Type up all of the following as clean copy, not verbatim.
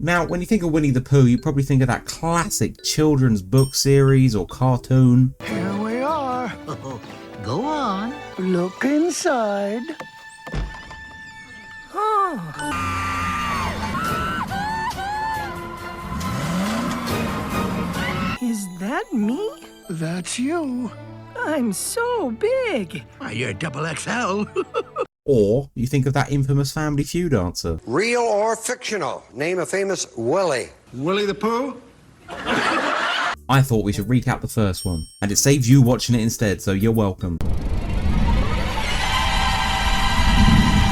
Now, when you think of Winnie the Pooh, you probably think of that classic children's book series or cartoon. Here we are. Go on. Look inside. Oh. Is that me? That's you. I'm so big. Why, you're double XL. Or you think of that infamous Family Feud answer. Real or fictional? Name a famous Willie. Willie the Pooh? I thought we should recap the first one, and it saves you watching it instead, so you're welcome.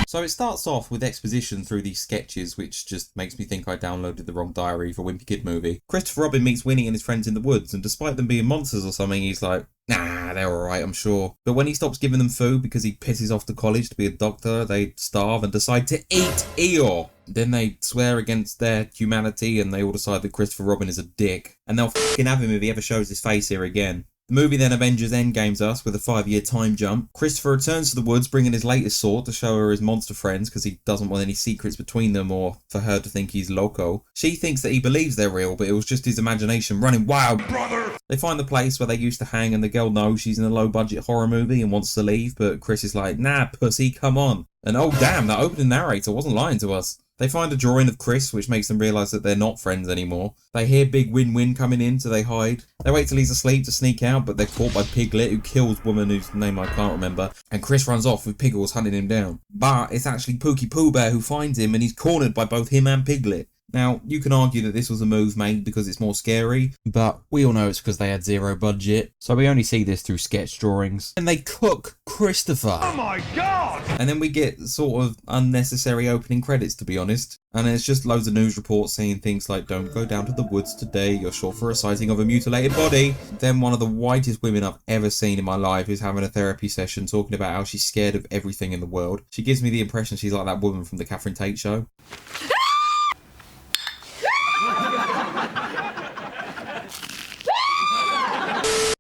So it starts off with exposition through these sketches, which just makes me think I downloaded the wrong diary for Wimpy Kid Movie. Christopher Robin meets Winnie and his friends in the woods, and despite them being monsters or something, he's like, nah, they're alright, I'm sure. But when he stops giving them food because he pisses off to college to be a doctor, they starve and decide to eat Eeyore. Then they swear against their humanity and they all decide that Christopher Robin is a dick. And they'll f***ing have him if he ever shows his face here again. The movie then Avengers Endgames us with a 5-year time jump. Christopher returns to the woods bringing his latest sword to show her his monster friends because he doesn't want any secrets between them or for her to think he's loco. She thinks that he believes they're real, but it was just his imagination running wild. Brother! They find the place where they used to hang and the girl knows she's in a low budget horror movie and wants to leave, but Chris is like, nah pussy, come on. And oh damn, that opening narrator wasn't lying to us. They find a drawing of Chris, which makes them realise that they're not friends anymore. They hear Big Win-Win coming in, so they hide. They wait till he's asleep to sneak out, but they're caught by Piglet, who kills woman whose name I can't remember. And Chris runs off with Piggles hunting him down. But it's actually Pookie Pooh Bear who finds him, and he's cornered by both him and Piglet. Now, you can argue that this was a move made because it's more scary, but we all know it's because they had zero budget, so we only see this through sketch drawings. And they cook Christopher! Oh my god! And then we get sort of unnecessary opening credits, to be honest. And it's just loads of news reports saying things like, don't go down to the woods today, you're short for a sighting of a mutilated body. Then one of the whitest women I've ever seen in my life is having a therapy session talking about how she's scared of everything in the world. She gives me the impression she's like that woman from the Catherine Tate show.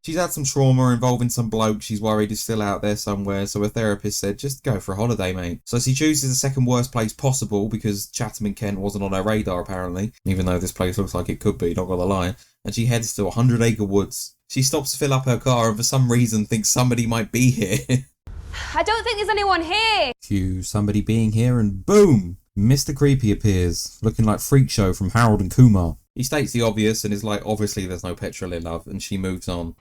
She's had some trauma involving some bloke she's worried is still out there somewhere, so her therapist said, just go for a holiday, mate. So she chooses the second worst place possible because Chatham in Kent wasn't on her radar apparently, even though this place looks like it could be, not gonna lie, and she heads to 100-acre woods. She stops to fill up her car and for some reason thinks somebody might be here. I don't think there's anyone here. Cue somebody being here and boom! Mr. Creepy appears, looking like Freak Show from Harold and Kumar. He states the obvious and is like, obviously there's no petrol in love, and she moves on.